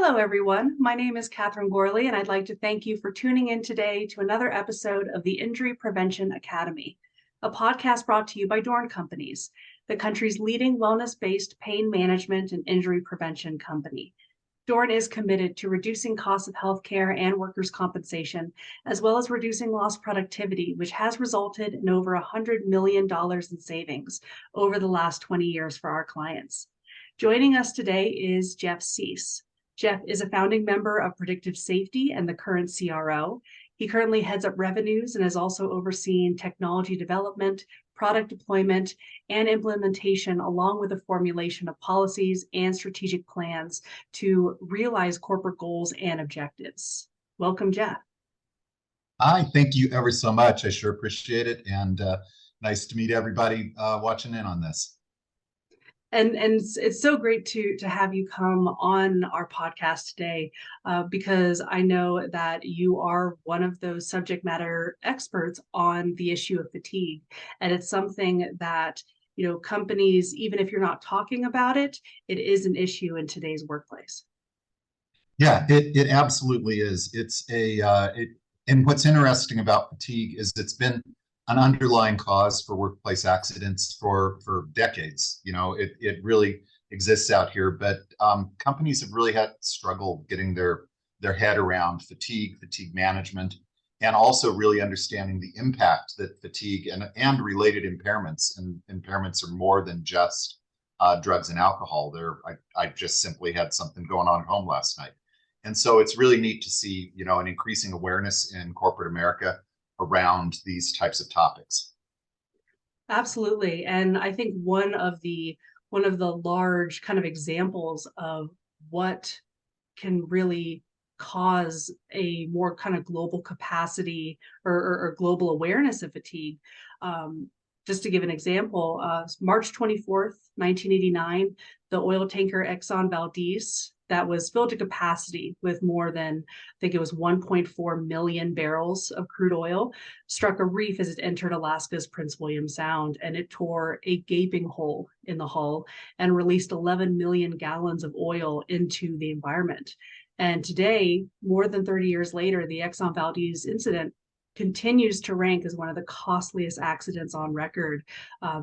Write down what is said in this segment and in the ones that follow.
Hello, everyone. My name is Catherine Gorley, and I'd like to thank you for tuning in today to another episode of the Injury Prevention Academy, a podcast brought to you by Dorn Companies, the country's leading wellness-based pain management and injury prevention company. Dorn is committed to reducing costs of healthcare and workers' compensation, as well as reducing lost productivity, which has resulted in over $100 million in savings over the last 20 years for our clients. Joining us today is Jeff Sease. Jeff is a founding member of Predictive Safety and the current CRO. He currently heads up revenues and has also overseen technology development, product deployment, and implementation, along with the formulation of policies and strategic plans to realize corporate goals and objectives. Welcome, Jeff. Hi, thank you ever so much. I sure appreciate it. And nice to meet everybody watching in on this. And it's so great to have you come on our podcast today because I know that you are one of those subject matter experts on the issue of fatigue. And it's something that, companies, even if you're not talking about it, it is an issue in today's workplace. Yeah, it absolutely is. And what's interesting about fatigue is it's been an underlying cause for workplace accidents for decades. It really exists out here, but companies have really had struggle getting their head around fatigue management, and also really understanding the impact that fatigue and related impairments, and impairments are more than just drugs and alcohol. I just simply had something going on at home last night. And so it's really neat to see, an increasing awareness in corporate America around these types of topics. Absolutely. And I think one of the large kind of examples of what can really cause a more kind of global capacity or global awareness of fatigue. Just to give an example, March 24th, 1989, the oil tanker Exxon Valdez that was filled to capacity with more than, I think it was 1.4 million barrels of crude oil, struck a reef as it entered Alaska's Prince William Sound, and it tore a gaping hole in the hull and released 11 million gallons of oil into the environment. And today, more than 30 years later, the Exxon Valdez incident continues to rank as one of the costliest accidents on record.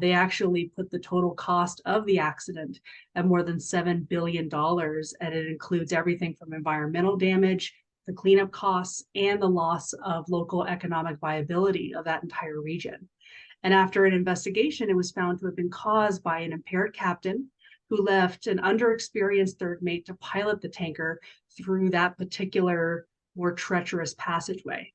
They actually put the total cost of the accident at more than $7 billion, and it includes everything from environmental damage, the cleanup costs, and the loss of local economic viability of that entire region. And after an investigation, it was found to have been caused by an impaired captain who left an underexperienced third mate to pilot the tanker through that particular more treacherous passageway.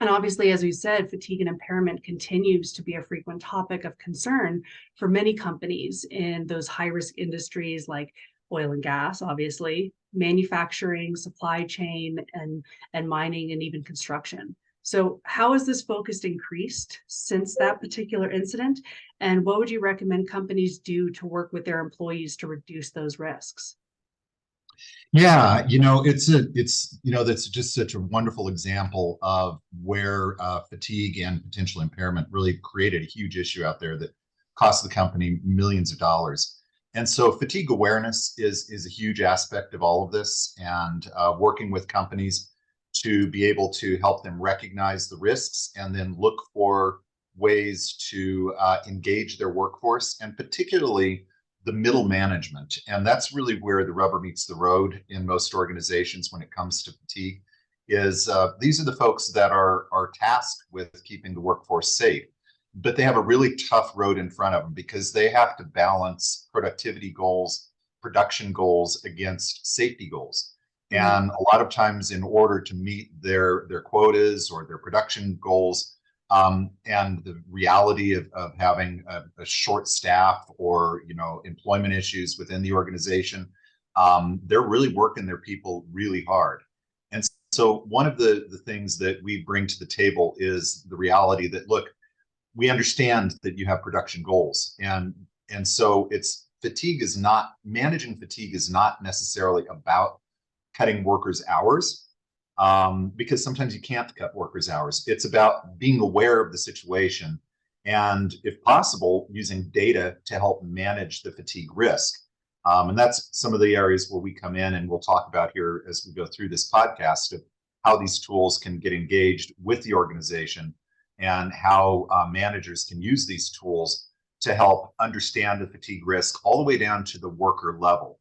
And obviously, as we said, fatigue and impairment continues to be a frequent topic of concern for many companies in those high-risk industries like oil and gas, obviously, manufacturing, supply chain, and mining, and even construction. So how has this focus increased since that particular incident? And what would you recommend companies do to work with their employees to reduce those risks? Yeah, that's just such a wonderful example of where fatigue and potential impairment really created a huge issue out there that cost the company millions of dollars. And so fatigue awareness is a huge aspect of all of this, and working with companies to be able to help them recognize the risks and then look for ways to engage their workforce, and particularly the middle management. And that's really where the rubber meets the road in most organizations when it comes to fatigue, is these are the folks that are tasked with keeping the workforce safe, but they have a really tough road in front of them because they have to balance productivity goals, production goals against safety goals. And a lot of times, in order to meet their quotas or their production goals, and the reality of having a short staff or employment issues within the organization, they're really working their people really hard. And so one of the things that we bring to the table is the reality that, look, we understand that you have production goals, and so managing fatigue is not necessarily about cutting workers' hours. Because sometimes you can't cut workers' hours. It's about being aware of the situation and, if possible, using data to help manage the fatigue risk. And that's some of the areas where we come in, and we'll talk about here as we go through this podcast of how these tools can get engaged with the organization and how managers can use these tools to help understand the fatigue risk all the way down to the worker level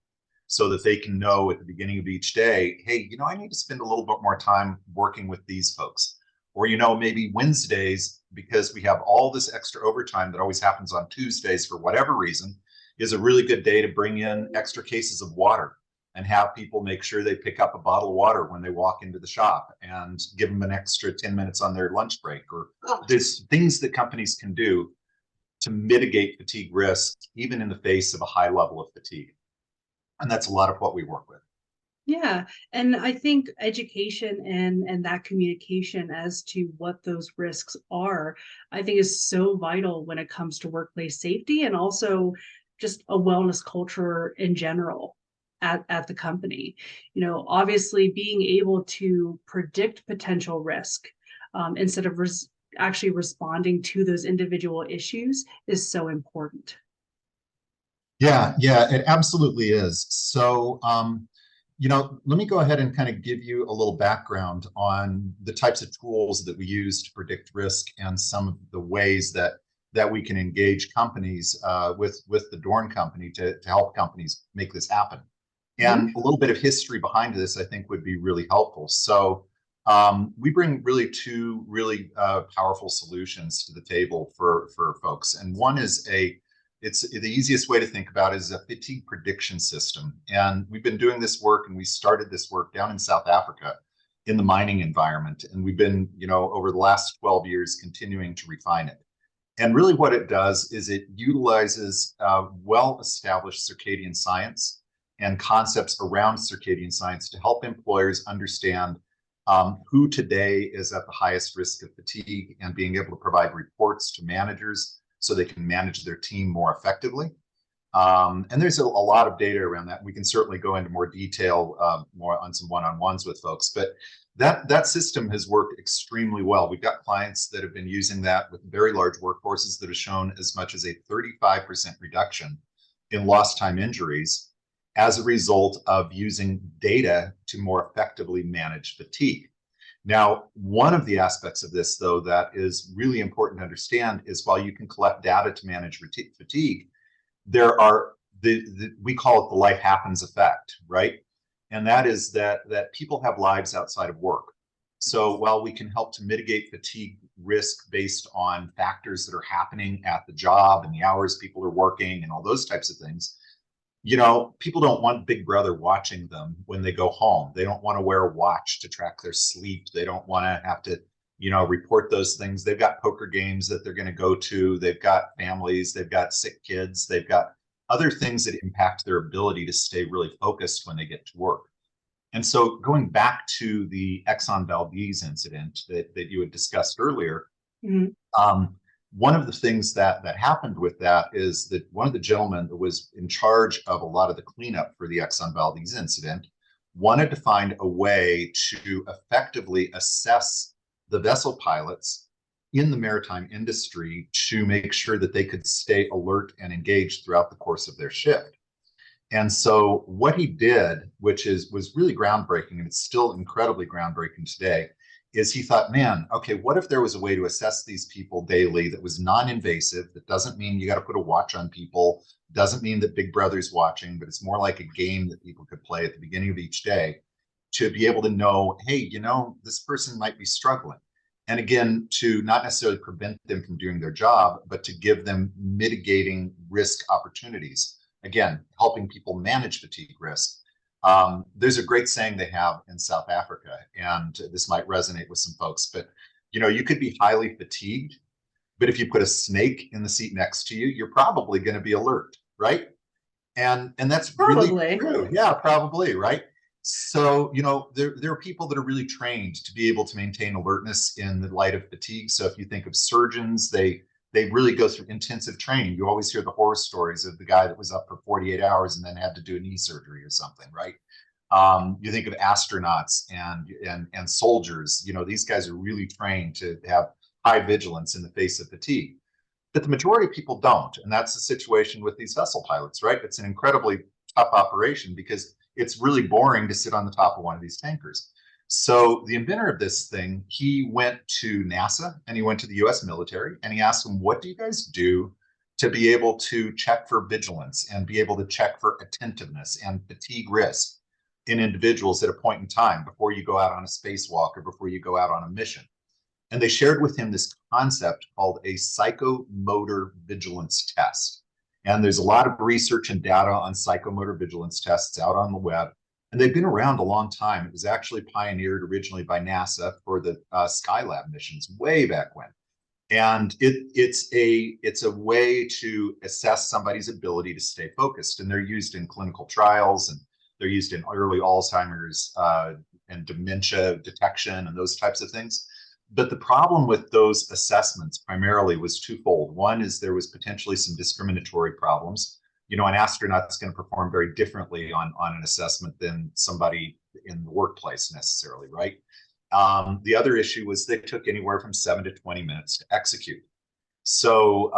so that they can know at the beginning of each day, hey, I need to spend a little bit more time working with these folks. Or, maybe Wednesdays, because we have all this extra overtime that always happens on Tuesdays for whatever reason, is a really good day to bring in extra cases of water and have people make sure they pick up a bottle of water when they walk into the shop and give them an extra 10 minutes on their lunch break. Or there's things that companies can do to mitigate fatigue risk, even in the face of a high level of fatigue. And that's a lot of what we work with. Yeah, and I think education and that communication as to what those risks are, I think is so vital when it comes to workplace safety and also just a wellness culture in general at the company. Obviously being able to predict potential risk instead of actually responding to those individual issues is so important. Yeah, it absolutely is. So, let me go ahead and kind of give you a little background on the types of tools that we use to predict risk and some of the ways that we can engage companies with the Dorn Company to help companies make this happen. Mhm. And a little bit of history behind this, I think, would be really helpful. So, we bring really two really powerful solutions to the table for folks, and one is it's the easiest way to think about it is a fatigue prediction system. And we've been doing this work, and we started this work down in South Africa in the mining environment. And we've been, over the last 12 years, continuing to refine it. And really what it does is it utilizes well-established circadian science and concepts around circadian science to help employers understand who today is at the highest risk of fatigue and being able to provide reports to managers so they can manage their team more effectively. And there's a lot of data around that. We can certainly go into more detail more on some one-on-ones with folks, but that system has worked extremely well. We've got clients that have been using that with very large workforces that have shown as much as a 35% reduction in lost time injuries as a result of using data to more effectively manage fatigue. Now, one of the aspects of this, though, that is really important to understand is while you can collect data to manage fatigue, there are we call it the life happens effect, right? And that is that people have lives outside of work. So while we can help to mitigate fatigue risk based on factors that are happening at the job and the hours people are working and all those types of things, people don't want Big Brother watching them when they go home. They don't want to wear a watch to track their sleep. They don't want to have to, report those things. They've got poker games that they're going to go to. They've got families. They've got sick kids. They've got other things that impact their ability to stay really focused when they get to work. And so going back to the Exxon Valdez incident that you had discussed earlier, Mhm. One of the things that happened with that is that one of the gentlemen that was in charge of a lot of the cleanup for the Exxon Valdez incident wanted to find a way to effectively assess the vessel pilots in the maritime industry to make sure that they could stay alert and engaged throughout the course of their shift. And so what he did, which was really groundbreaking, and it's still incredibly groundbreaking today, is he thought, man, okay, what if there was a way to assess these people daily that was non-invasive? That doesn't mean you got to put a watch on people, doesn't mean that Big Brother's watching, but it's more like a game that people could play at the beginning of each day to be able to know, hey, this person might be struggling. And again, to not necessarily prevent them from doing their job, but to give them mitigating risk opportunities. Again, helping people manage fatigue risk. There's a great saying they have in South Africa, and this might resonate with some folks, but you could be highly fatigued, but if you put a snake in the seat next to you, you're probably going to be alert, right? And that's really Probably. true. Yeah, probably, right? So, there are people that are really trained to be able to maintain alertness in the light of fatigue. So if you think of surgeons, they really go through intensive training. You always hear the horror stories of the guy that was up for 48 hours and then had to do a knee surgery or something, right? You think of astronauts and soldiers. These guys are really trained to have high vigilance in the face of fatigue. But the majority of people don't, and that's the situation with these vessel pilots, right? It's an incredibly tough operation because it's really boring to sit on the top of one of these tankers. So the inventor of this thing, he went to NASA and he went to the US military and he asked them, what do you guys do to be able to check for vigilance and be able to check for attentiveness and fatigue risk in individuals at a point in time before you go out on a spacewalk or before you go out on a mission? And they shared with him this concept called a psychomotor vigilance test. And there's a lot of research and data on psychomotor vigilance tests out on the web. And they've been around a long time. It was actually pioneered originally by NASA for the Skylab missions way back when. And it's a way to assess somebody's ability to stay focused. And they're used in clinical trials, and they're used in early Alzheimer's and dementia detection and those types of things. But the problem with those assessments primarily was twofold. One is there was potentially some discriminatory problems. You know, an astronaut's going to perform very differently on an assessment than somebody in the workplace necessarily, right? The other issue was they took anywhere from 7 to 20 minutes to execute. So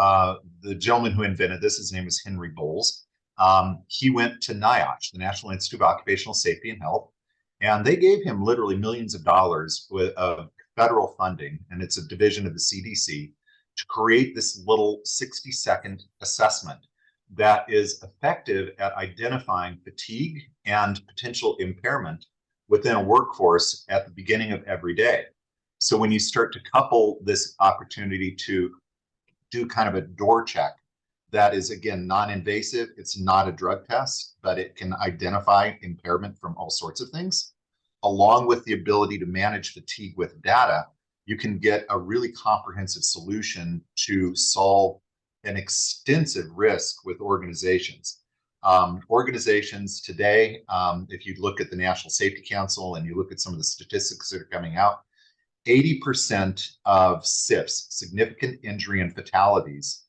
the gentleman who invented this, his name was Henry Bowles. He went to NIOSH, the National Institute of Occupational Safety and Health, and they gave him literally millions of dollars of federal funding, and it's a division of the CDC, to create this little 60-second assessment that is effective at identifying fatigue and potential impairment within a workforce at the beginning of every day. So when you start to couple this opportunity to do kind of a door check that is, again, non-invasive, it's not a drug test, but it can identify impairment from all sorts of things, along with the ability to manage fatigue with data, you can get a really comprehensive solution to solve an extensive risk with organizations. Organizations today, if you look at the National Safety Council and you look at some of the statistics that are coming out, 80% of SIFs, significant injury and fatalities,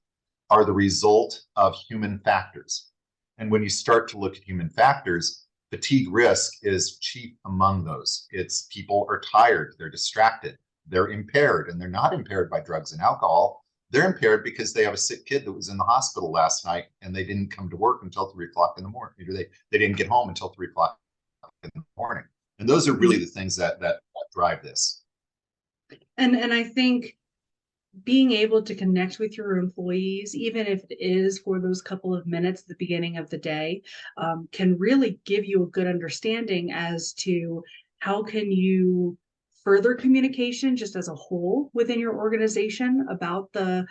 are the result of human factors. And when you start to look at human factors, fatigue risk is chief among those. It's people are tired, they're distracted, they're impaired, and they're not impaired by drugs and alcohol. They're impaired because they have a sick kid that was in the hospital last night and they didn't come to work until 3 o'clock in the morning. They didn't get home until 3 o'clock in the morning. And those are really the things that drive this. And I think being able to connect with your employees, even if it is for those couple of minutes at the beginning of the day, can really give you a good understanding as to how can you further communication just as a whole within your organization about the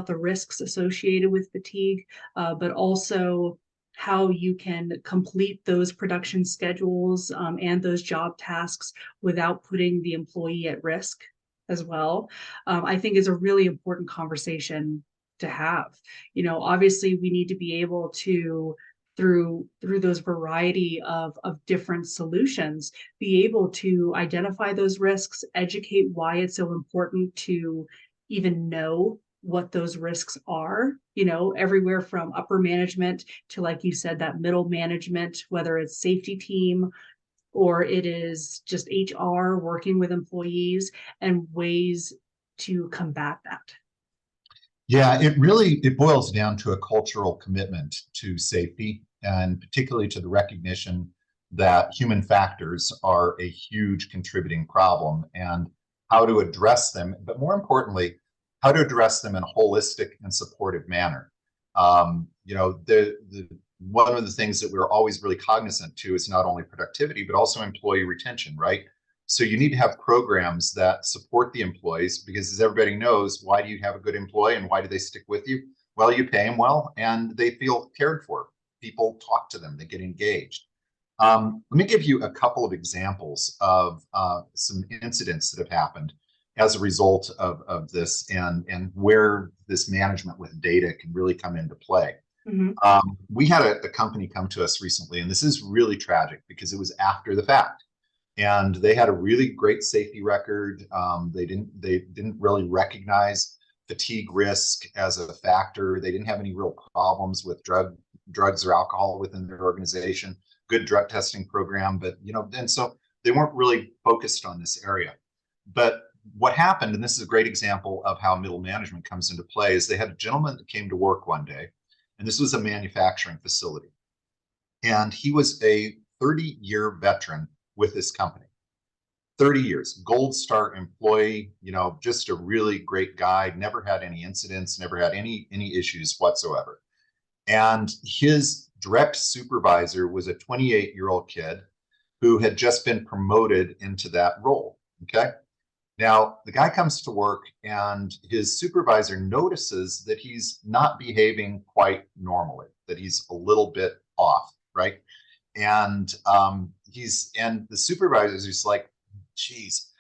risks associated with fatigue, but also how you can complete those production schedules and those job tasks without putting the employee at risk as well, I think is a really important conversation to have. You know, obviously we need to be able to, through those variety of different solutions, be able to identify those risks, educate why it's so important to even know what those risks are, you know, everywhere from upper management to, like you said, that middle management, whether it's safety team or it is just HR working with employees, and ways to combat that. Yeah, it boils down to a cultural commitment to safety, and particularly to the recognition that human factors are a huge contributing problem and how to address them, but more importantly, how to address them in a holistic and supportive manner. You know, one of the things that we're always really cognizant to is not only productivity, but also employee retention, right? So you need to have programs that support the employees, because as everybody knows, why do you have a good employee and why do they stick with you? Well, you pay them well and they feel cared for. People talk to them, they get engaged. Let me give you a couple of examples of some incidents that have happened as a result of this, and where this management with data can really come into play. We had a company come to us recently, and this is really tragic because it was after the fact. And they had a really great safety record. They didn't really recognize fatigue risk as a factor. They didn't have any real problems with drugs or alcohol within their organization. Good drug testing program, but and so they weren't really focused on this area. But what happened, and this is a great example of how middle management comes into play, is they had a gentleman that came to work one day, and this was a manufacturing facility. And he was a 30-year veteran with this company. 30 years, gold star employee, just a really great guy, never had any incidents, never had any issues whatsoever. And his direct supervisor was a 28-year-old kid who had just been promoted into that role. Okay. Now, the guy comes to work and his supervisor notices that he's not behaving quite normally, that he's a little bit off, right? And and the supervisor is just like, geez,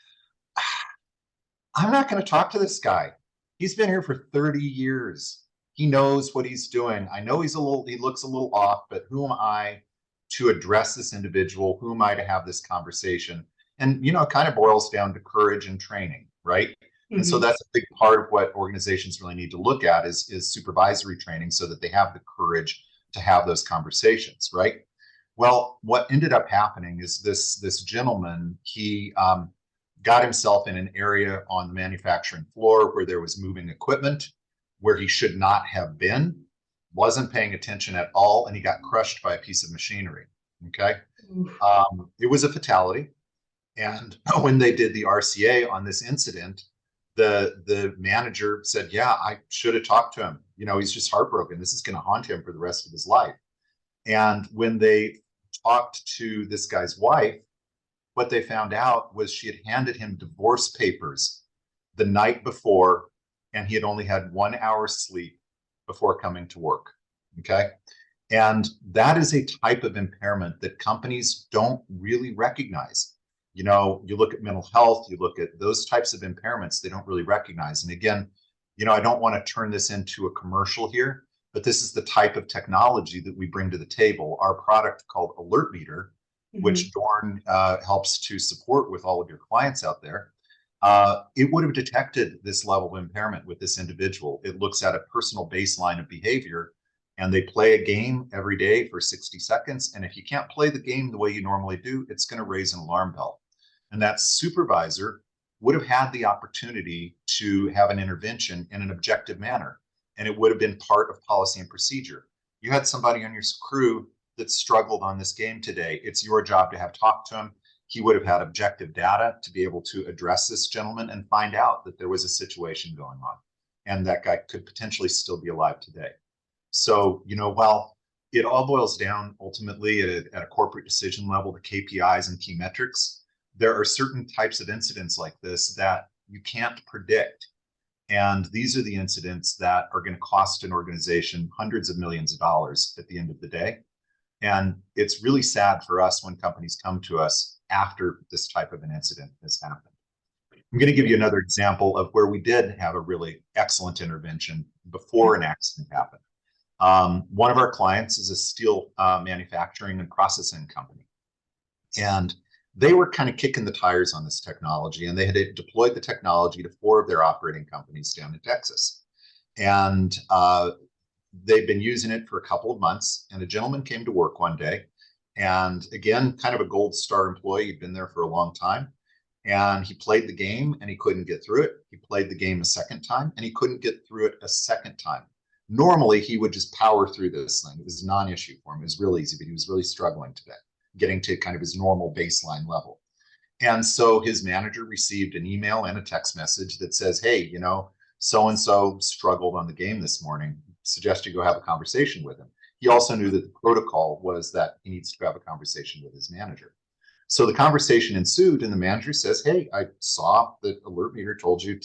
I'm not going to talk to this guy. He's been here for 30 years. He knows what he's doing. I know he looks a little off, but who am I to address this individual? Who am I to have this conversation? And, it kind of boils down to courage and training, right? And so Hmm. that's a big part of what organizations really need to look at is supervisory training so that they have the courage to have those conversations, right? Well, what ended up happening is this gentleman, he got himself in an area on the manufacturing floor where there was moving equipment, where he should not have been, wasn't paying attention at all, and he got crushed by a piece of machinery. Okay. It was a fatality. And when they did the RCA on this incident, the manager said, yeah, I should have talked to him. He's just heartbroken. This is going to haunt him for the rest of his life. And when they talked to this guy's wife, what they found out was she had handed him divorce papers the night before, and he had only had 1 hour sleep before coming to work. Okay. And that is a type of impairment that companies don't really recognize. You look at mental health, you look at those types of impairments, they don't really recognize. And again, I don't want to turn this into a commercial here, but this is the type of technology that we bring to the table. Our product called Alert Meter, Hmm. which Dorn helps to support with all of your clients out there, it would have detected this level of impairment with this individual. It looks at a personal baseline of behavior, and they play a game every day for 60 seconds. And if you can't play the game the way you normally do, it's going to raise an alarm bell. And that supervisor would have had the opportunity to have an intervention in an objective manner, and it would have been part of policy and procedure. You had somebody on your crew that struggled on this game today. It's your job to have talked to him. He would have had objective data to be able to address this gentleman and find out that there was a situation going on, and that guy could potentially still be alive today. So, while it all boils down ultimately at a corporate decision level to KPIs and key metrics, there are certain types of incidents like this that you can't predict. And these are the incidents that are going to cost an organization hundreds of millions of dollars at the end of the day. And it's really sad for us when companies come to us after this type of an incident has happened. I'm going to give you another example of where we did have a really excellent intervention before an accident happened. One of our clients is a steel manufacturing and processing company. And they were kind of kicking the tires on this technology, and they had deployed the technology to 4 of their operating companies down in Texas. And they've been using it for a couple of months. And a gentleman came to work one day, and again, kind of a gold star employee. He'd been there for a long time. And he played the game and he couldn't get through it. He played the game a second time and he couldn't get through it a second time. Normally, he would just power through this thing. It was a non-issue for him. It was real easy, but he was really struggling today, getting to kind of his normal baseline level. And so his manager received an email and a text message that says, hey, so and so struggled on the game this morning. Suggest you go have a conversation with him. He also knew that the protocol was that he needs to have a conversation with his manager. So the conversation ensued, and the manager says, hey, I saw that Alert Meter told you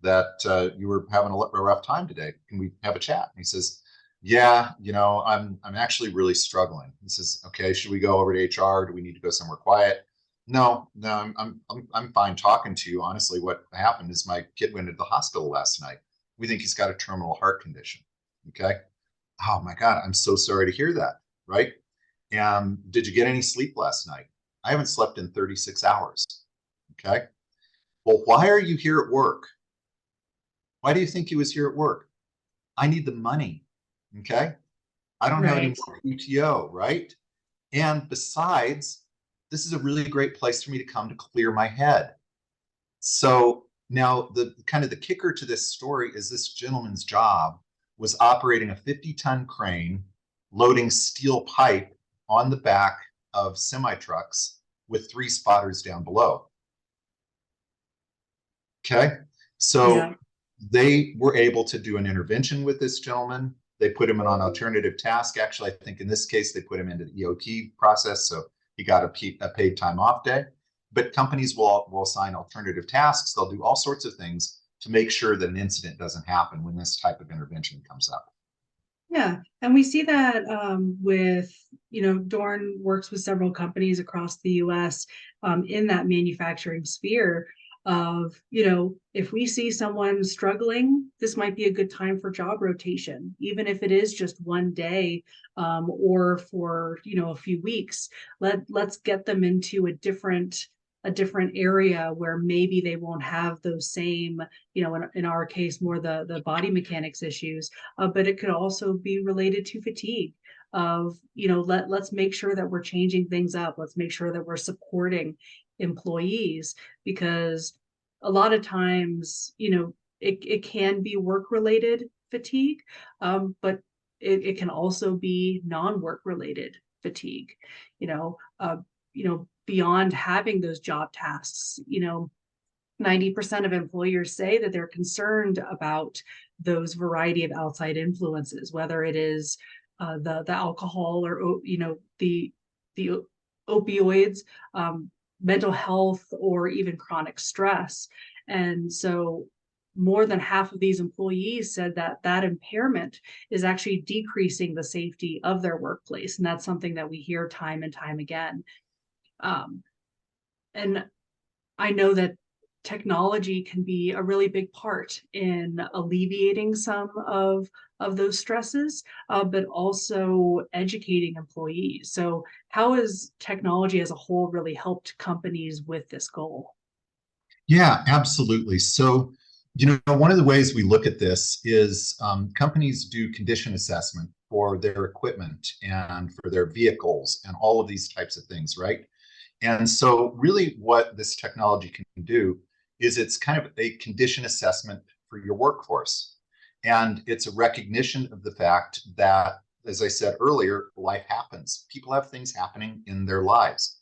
that you were having a rough time today. Can we have a chat? And he says, yeah, I'm actually really struggling. He says, okay, should we go over to HR? Do we need to go somewhere quiet? No, I'm fine talking to you. Honestly, what happened is my kid went into the hospital last night. We think he's got a terminal heart condition. Okay. Oh my God, I'm so sorry to hear that. Right. And did you get any sleep last night? I haven't slept in 36 hours. Okay. Well, why are you here at work? Why do you think he was here at work? I need the money. Okay. I don't have any Right. more PTO. Right. And besides, this is a really great place for me to come to clear my head. So now the kind of the kicker to this story is this gentleman's job was operating a 50-ton crane, loading steel pipe on the back of semi trucks with 3 spotters down below. Okay, so Yeah. they were able to do an intervention with this gentleman. They put him in on alternative task. Actually, I think in this case, they put him into the EOT process. So he got a paid time off day. But companies will assign alternative tasks. They'll do all sorts of things to make sure that an incident doesn't happen when this type of intervention comes up. Yeah, and we see that with, Dorn works with several companies across the US in that manufacturing sphere of, if we see someone struggling, this might be a good time for job rotation, even if it is just one day or for, a few weeks. Let's get them into a different area where maybe they won't have those same, in our case, more the body mechanics issues, but it could also be related to fatigue of, let's make sure that we're changing things up. Let's make sure that we're supporting employees, because a lot of times, it can be work related fatigue, but it can also be non-work related fatigue, you know, uh, beyond having those job tasks. 90% of employers say that they're concerned about those variety of outside influences, whether it is the alcohol or the opioids, mental health, or even chronic stress. And so more than half of these employees said that that impairment is actually decreasing the safety of their workplace. And that's something that we hear time and time again. Um, and I know that technology can be a really big part in alleviating some of those stresses, but also educating employees. So, how has technology as a whole really helped companies with this goal? Yeah, absolutely. So, one of the ways we look at this is companies do condition assessment for their equipment and for their vehicles and all of these types of things, right? And so, really, what this technology can do is it's kind of a condition assessment for your workforce. And it's a recognition of the fact that, as I said earlier, life happens. People have things happening in their lives.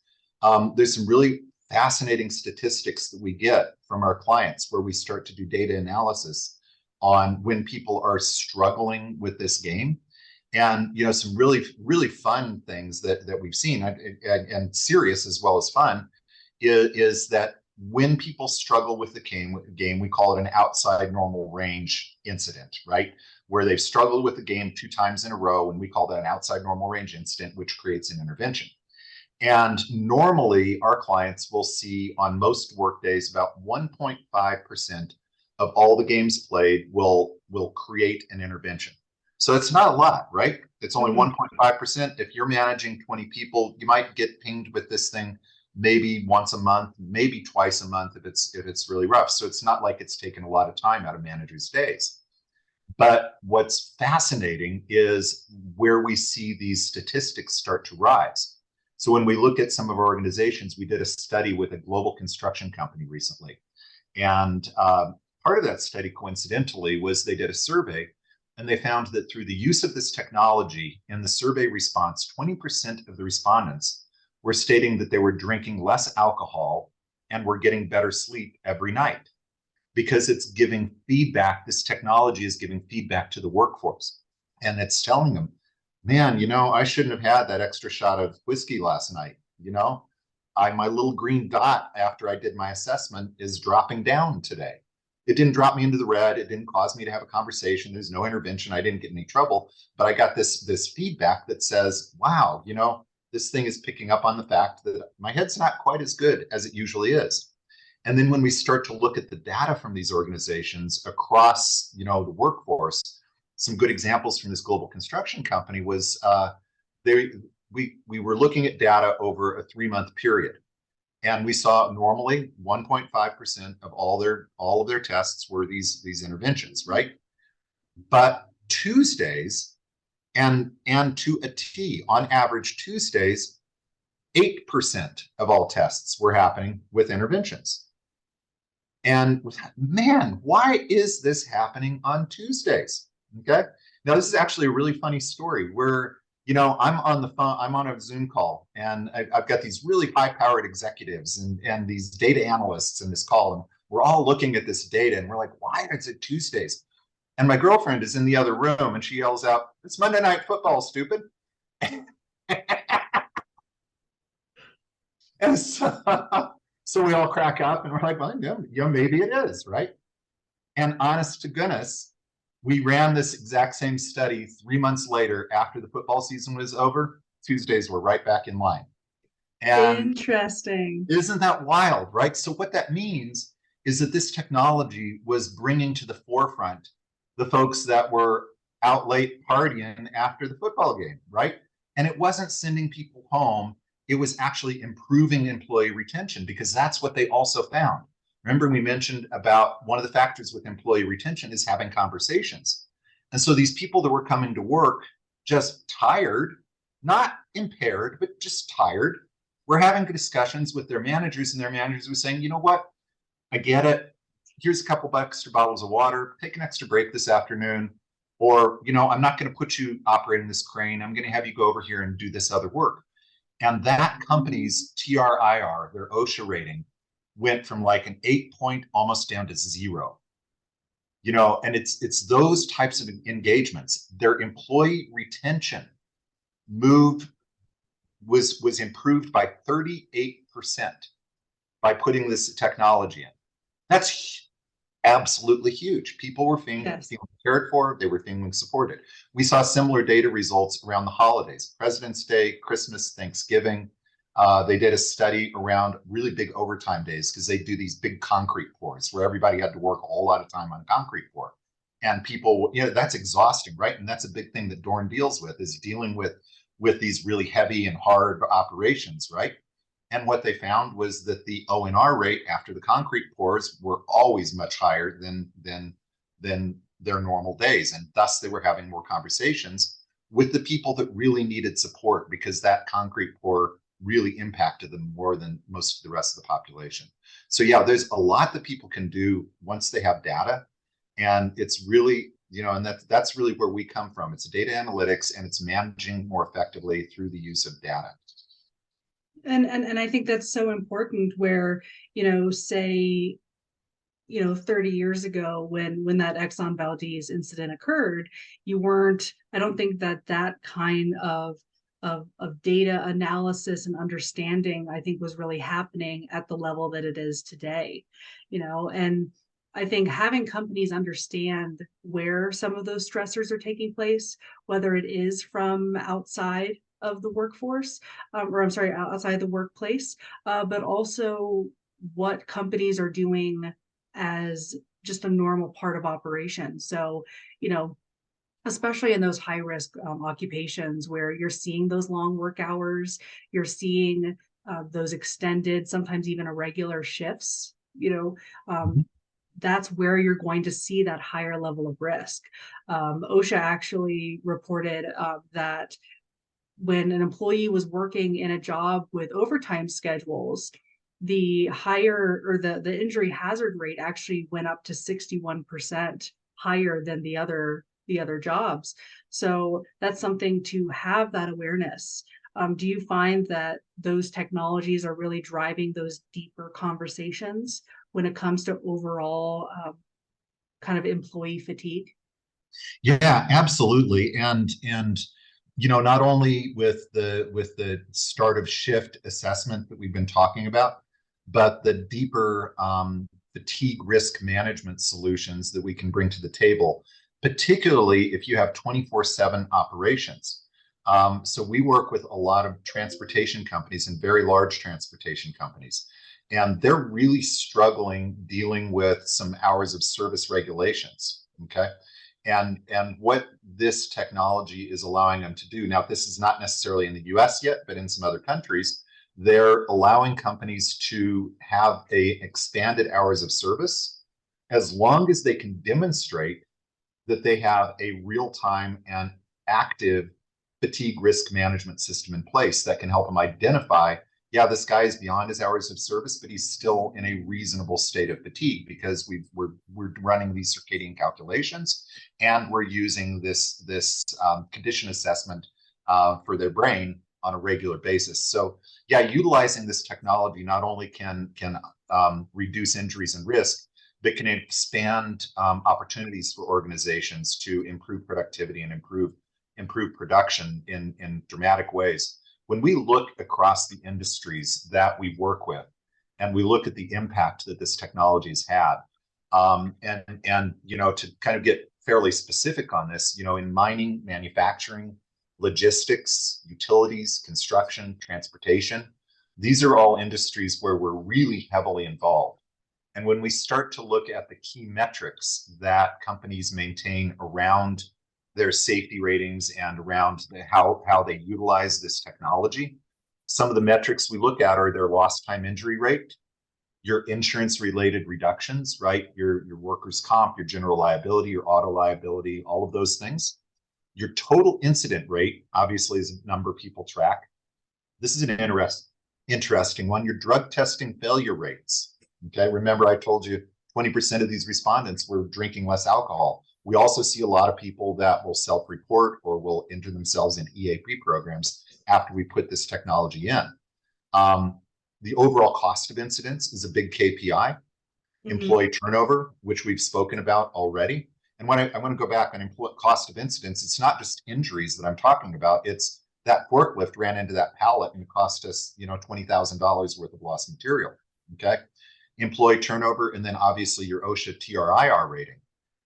There's some really fascinating statistics that we get from our clients where we start to do data analysis on when people are struggling with this game. And some really fun things that we've seen, and serious as well as fun, is that when people struggle with the game, we call it an outside normal range incident, right? Where they've struggled with the game 2 times in a row, and we call that an outside normal range incident, which creates an intervention. And normally, our clients will see on most work days about 1.5% of all the games played will create an intervention. So it's not a lot, right? It's only 1.5%. If you're managing 20 people, you might get pinged with this thing maybe once a month, maybe twice a month if it's really rough. So it's not like it's taken a lot of time out of managers' days. But what's fascinating is where we see these statistics start to rise. So when we look at some of our organizations, we did a study with a global construction company recently. And part of that study, coincidentally, was they did a survey, and they found that through the use of this technology in the survey response, 20% of the respondents were stating that they were drinking less alcohol and were getting better sleep every night, because it's giving feedback. This technology is giving feedback to the workforce. And it's telling them, man, I shouldn't have had that extra shot of whiskey last night. My little green dot after I did my assessment is dropping down today. It didn't drop me into the red. It didn't cause me to have a conversation. There's no intervention. I didn't get in any trouble, but I got this feedback that says, wow, this thing is picking up on the fact that my head's not quite as good as it usually is. And then when we start to look at the data from these organizations across, the workforce, some good examples from this global construction company was we were looking at data over a 3-month period, and we saw normally 1.5% of all of their tests were these interventions, right? But Tuesdays, and to a T, on average Tuesdays, 8% of all tests were happening with interventions. And man, why is this happening on Tuesdays? Okay. Now, this is actually a really funny story where I'm on the phone, I'm on a Zoom call, and I've got these really high-powered executives and these data analysts in this call, and we're all looking at this data, and we're like, why is it Tuesdays? And my girlfriend is in the other room, and she yells out, "It's Monday Night Football, stupid!" And so we all crack up, and we're like, well, yeah, maybe it is, right? And honest to goodness, we ran this exact same study 3 months later after the football season was over. Tuesdays were right back in line. And Interesting. isn't that wild, right? So what that means is that this technology was bringing to the forefront the folks that were out late partying after the football game, right? And it wasn't sending people home. It was actually improving employee retention, because that's what they also found. Remember, we mentioned about one of the factors with employee retention is having conversations. And so these people that were coming to work just tired, not impaired, but just tired, were having discussions with their managers, and their managers were saying, you know what, I get it. Here's a couple of extra bottles of water. Take an extra break this afternoon. Or, I'm not going to put you operating this crane. I'm going to have you go over here and do this other work. And that company's TRIR, their OSHA rating, went from like an 8 point almost down to 0. And it's those types of engagements. Their employee retention moved was improved by 38% by putting this technology in. That's absolutely huge. People were feeling cared for, they were feeling supported. We saw similar data results around the holidays, President's Day, Christmas, Thanksgiving. They did a study around really big overtime days, because they do these big concrete pours where everybody had to work a whole lot of time on a concrete pour. And people, that's exhausting, right? And that's a big thing that Dorn deals with, is dealing with these really heavy and hard operations, right? And what they found was that the ONR rate after the concrete pours were always much higher than their normal days. And thus they were having more conversations with the people that really needed support, because that concrete pour really impacted them more than most of the rest of the population. So yeah, there's a lot that people can do once they have data. And it's really, and that's really where we come from. It's data analytics, and it's managing more effectively through the use of data. And I think that's so important, where, say, 30 years ago, when that Exxon Valdez incident occurred, I don't think that kind of data analysis and understanding, I think, was really happening at the level that it is today. And I think having companies understand where some of those stressors are taking place, whether it is from outside of the workforce, or I'm sorry, outside the workplace, but also what companies are doing as just a normal part of operation. So, especially in those high risk occupations where you're seeing those long work hours, you're seeing those extended, sometimes even irregular shifts, that's where you're going to see that higher level of risk. OSHA actually reported that when an employee was working in a job with overtime schedules, the higher, or the injury hazard rate actually went up to 61% higher than the other jobs. So that's something to have that awareness. Do you find that those technologies are really driving those deeper conversations when it comes to overall kind of employee fatigue? Yeah, absolutely. And not only with the start of shift assessment that we've been talking about, but the deeper fatigue risk management solutions that we can bring to the table, particularly if you have 24/7 operations. So we work with a lot of transportation companies, and very large transportation companies, and they're really struggling dealing with some hours of service regulations. Okay. And what this technology is allowing them to do, now this is not necessarily in the US yet, but in some other countries, they're allowing companies to have a expanded hours of service, as long as they can demonstrate that they have a real-time and active fatigue risk management system in place that can help them identify, yeah, this guy is beyond his hours of service, but he's still in a reasonable state of fatigue, because we're running these circadian calculations, and we're using this condition assessment for their brain on a regular basis. So yeah, utilizing this technology not only can reduce injuries and risk, but can expand opportunities for organizations to improve productivity and improve production in dramatic ways. When we look across the industries that we work with, and we look at the impact that this technology has had, and to kind of get fairly specific on this, in mining, manufacturing, logistics, utilities, construction, transportation, these are all industries where we're really heavily involved. And when we start to look at the key metrics that companies maintain around their safety ratings and around how they utilize this technology, some of the metrics we look at are their lost time injury rate, your insurance related reductions, right? Your workers' comp, your general liability, your auto liability, all of those things. Your total incident rate, obviously, is a number people track. This is an interesting one. Your drug testing failure rates. Okay, remember I told you 20% of these respondents were drinking less alcohol. We also see a lot of people that will self-report or will enter themselves in EAP programs after we put this technology in. The overall cost of incidents is a big KPI. Employee turnover, which we've spoken about already. And when I want to go back on cost of incidents, it's not just injuries that I'm talking about. It's that forklift ran into that pallet and it cost us, $20,000 worth of lost material. Okay. Employee turnover, and then obviously your OSHA TRIR rating.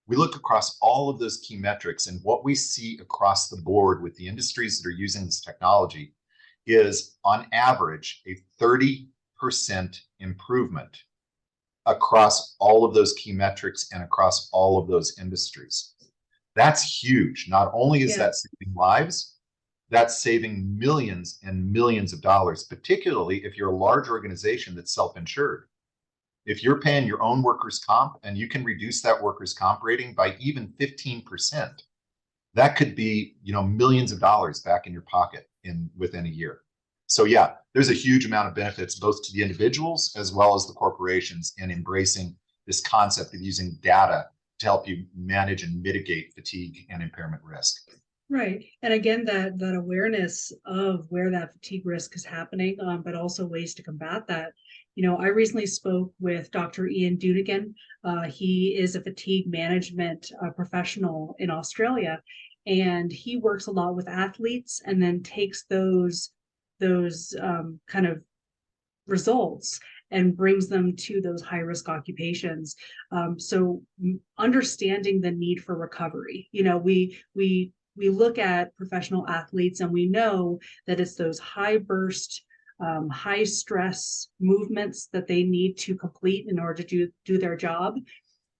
We look across all of those key metrics, and what we see across the board with the industries that are using this technology is on average a 30% improvement across all of those key metrics and across all of those industries. That's huge. Not only is that saving lives, that's saving millions and millions of dollars, particularly if you're a large organization that's self-insured. If you're paying your own workers' comp and you can reduce that workers' comp rating by even 15%, that could be, millions of dollars back in your pocket within a year. So yeah, there's a huge amount of benefits both to the individuals as well as the corporations in embracing this concept of using data to help you manage and mitigate fatigue and impairment risk. Right. And again, that awareness of where that fatigue risk is happening, but also ways to combat that. I recently spoke with Dr. Ian Dudigan. He is a fatigue management professional in Australia, and he works a lot with athletes and then takes those kind of results and brings them to those high risk occupations. So understanding the need for recovery, we look at professional athletes and we know that it's those high burst, high stress movements that they need to complete in order to do their job.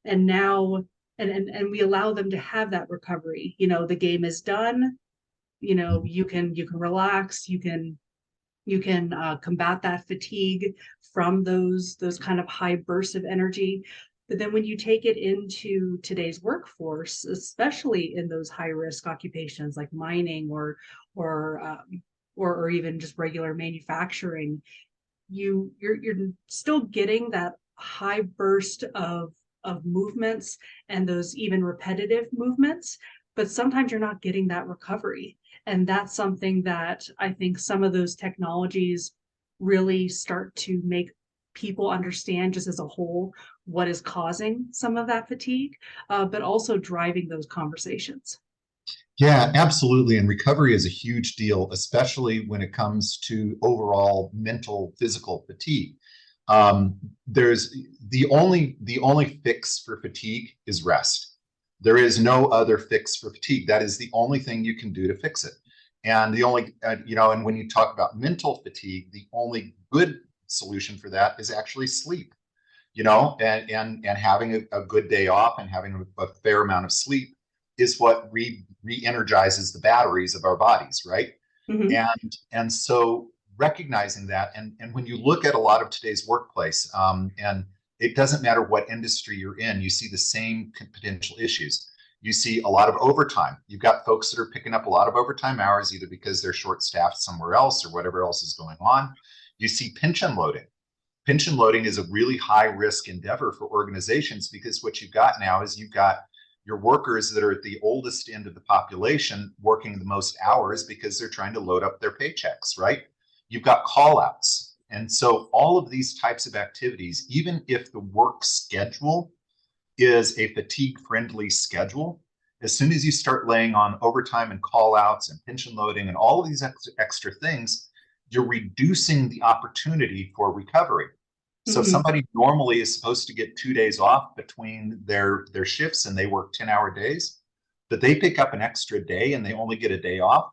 And now, and we allow them to have that recovery. The game is done. You can relax. You can combat that fatigue from those kind of high bursts of energy. But then when you take it into today's workforce, especially in those high risk occupations like mining or even just regular manufacturing, you're still getting that high burst of movements and those even repetitive movements, but sometimes you're not getting that recovery. And that's something that I think some of those technologies really start to make people understand just as a whole what is causing some of that fatigue, but also driving those conversations. Yeah, absolutely. And recovery is a huge deal, especially when it comes to overall mental, physical fatigue. There's the only fix for fatigue is rest. There is no other fix for fatigue. That is the only thing you can do to fix it. And the only, and when you talk about mental fatigue, the only good solution for that is actually sleep, and having a good day off and having a fair amount of sleep is what re-energizes the batteries of our bodies, right? Mm-hmm. And so recognizing that, and when you look at a lot of today's workplace, and it doesn't matter what industry you're in, you see the same potential issues. You see a lot of overtime. You've got folks that are picking up a lot of overtime hours, either because they're short-staffed somewhere else or whatever else is going on. You see pension loading. Pension loading is a really high-risk endeavor for organizations because what you've got now is you've got your workers that are at the oldest end of the population working the most hours because they're trying to load up their paychecks, right? You've got call outs. And so all of these types of activities, even if the work schedule is a fatigue friendly schedule, as soon as you start laying on overtime and call outs and pension loading and all of these extra things, you're reducing the opportunity for recovery. So if Mhm. somebody normally is supposed to get 2 days off between their shifts and they work 10-hour days, but they pick up an extra day and they only get a day off,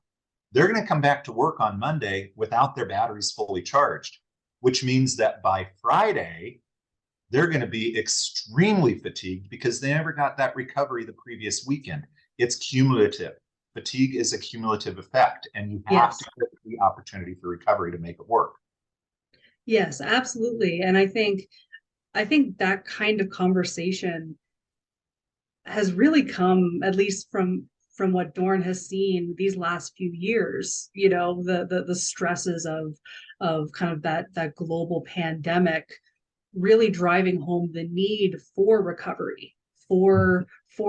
they're going to come back to work on Monday without their batteries fully charged, which means that by Friday, they're going to be extremely fatigued because they never got that recovery the previous weekend. It's cumulative. Fatigue is a cumulative effect, and you have to Yes. give the opportunity for recovery to make it work. Yes, absolutely. And I think that kind of conversation has really come, at least from what Dorn has seen these last few years, you know, the stresses of kind of that global pandemic really driving home the need for recovery, for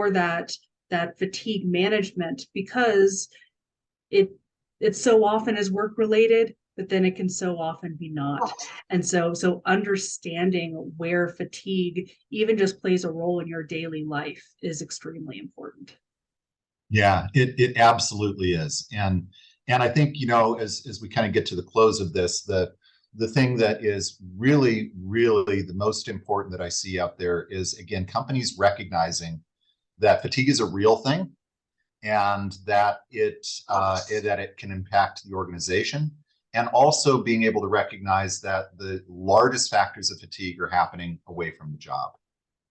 that fatigue management, because it it so often is work related, but then it can so often be not. And so understanding where fatigue even just plays a role in your daily life is extremely important. Yeah, it absolutely is. And I think, as we kind of get to the close of this, the thing that is really, really the most important that I see out there is, again, companies recognizing that fatigue is a real thing and that it can impact the organization, and also being able to recognize that the largest factors of fatigue are happening away from the job,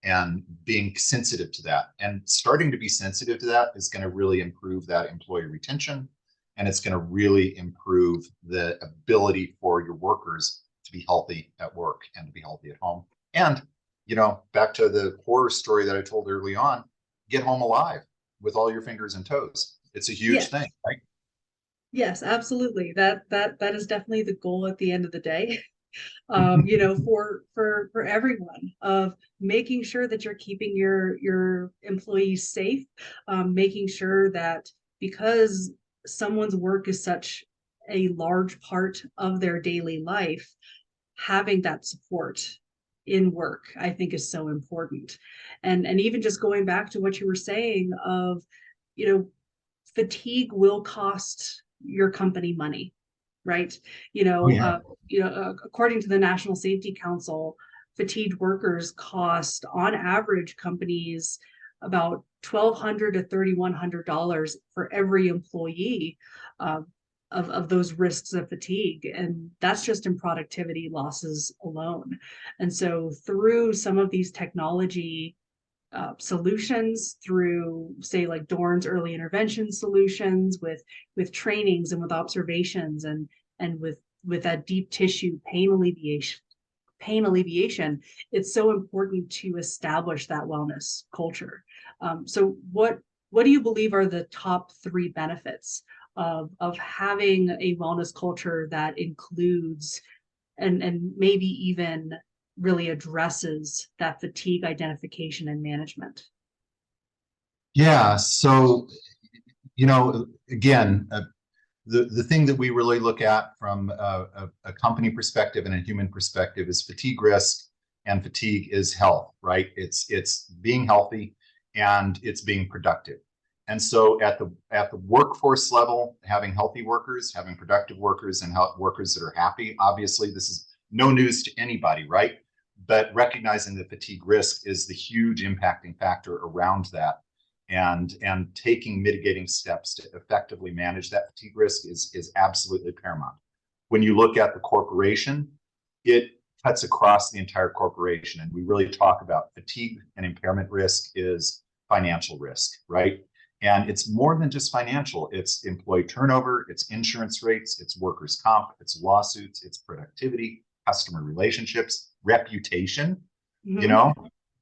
and being sensitive to that and starting to be sensitive to that is going to really improve that employee retention, and it's going to really improve the ability for your workers to be healthy at work and to be healthy at home. And back to the horror story that I told early on, get home alive with all your fingers and toes. It's a huge thing, Yes. right? Yes, absolutely. That is definitely the goal at the end of the day. You know, for everyone, of making sure that you're keeping your employees safe, making sure that, because someone's work is such a large part of their daily life, having that support in work, I think, is so important. And even just going back to what you were saying of, you know, fatigue will cost your company money, right? You Oh know, yeah. according to the National Safety Council, fatigued workers cost, on average, companies about $1,200 to $3,100 for every employee, uh, of those risks of fatigue, and that's just in productivity losses alone. And so, through some of these technology solutions, through, say, like Dorn's early intervention solutions, with trainings and with observations, and with that deep tissue pain alleviation, it's so important to establish that wellness culture. So what do you believe are the top three benefits of having a wellness culture that includes and maybe even really addresses that fatigue identification and management? Yeah. So, again, the thing that we really look at from a company perspective and a human perspective is fatigue risk, and fatigue is health, right? It's being healthy and it's being productive. And so at the workforce level, having healthy workers, having productive workers, and workers that are happy, obviously this is no news to anybody, right? But recognizing that fatigue risk is the huge impacting factor around that, and taking mitigating steps to effectively manage that fatigue risk is absolutely paramount. When you look at the corporation, it cuts across the entire corporation, and we really talk about fatigue and impairment risk is financial risk, right? And it's more than just financial. It's employee turnover, it's insurance rates, it's workers' comp, it's lawsuits, it's productivity, customer relationships, reputation, you Mm-hmm. know,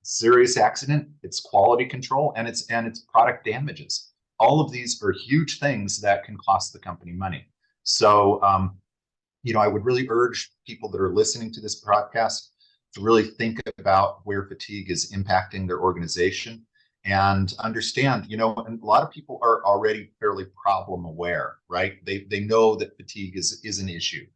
serious accident, it's quality control, and it's product damages. All of these are huge things that can cost the company money. So, I would really urge people that are listening to this podcast to really think about where fatigue is impacting their organization, and understand, and a lot of people are already fairly problem aware, right? They know that fatigue is an issue,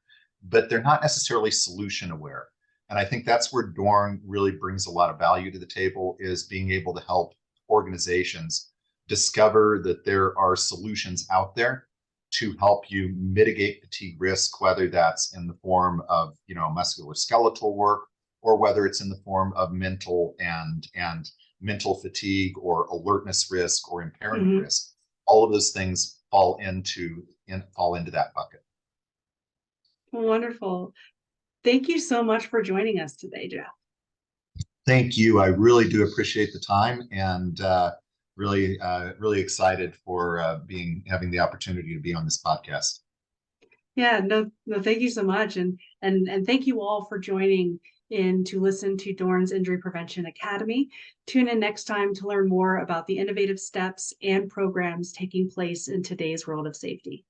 but they're not necessarily solution aware. And I think that's where Dorn really brings a lot of value to the table, is being able to help organizations discover that there are solutions out there to help you mitigate fatigue risk, whether that's in the form of, musculoskeletal work, or whether it's in the form of mental and mental fatigue or alertness risk or impairment Mhm. risk. All of those things fall into that bucket. Wonderful. Thank you so much for joining us today, Jeff. Thank you. I really do appreciate the time, and really excited for having the opportunity to be on this podcast. Yeah, no, no, thank you so much. And thank you all for joining in to listen to Dorn's Injury Prevention Academy. Tune in next time to learn more about the innovative steps and programs taking place in today's world of safety.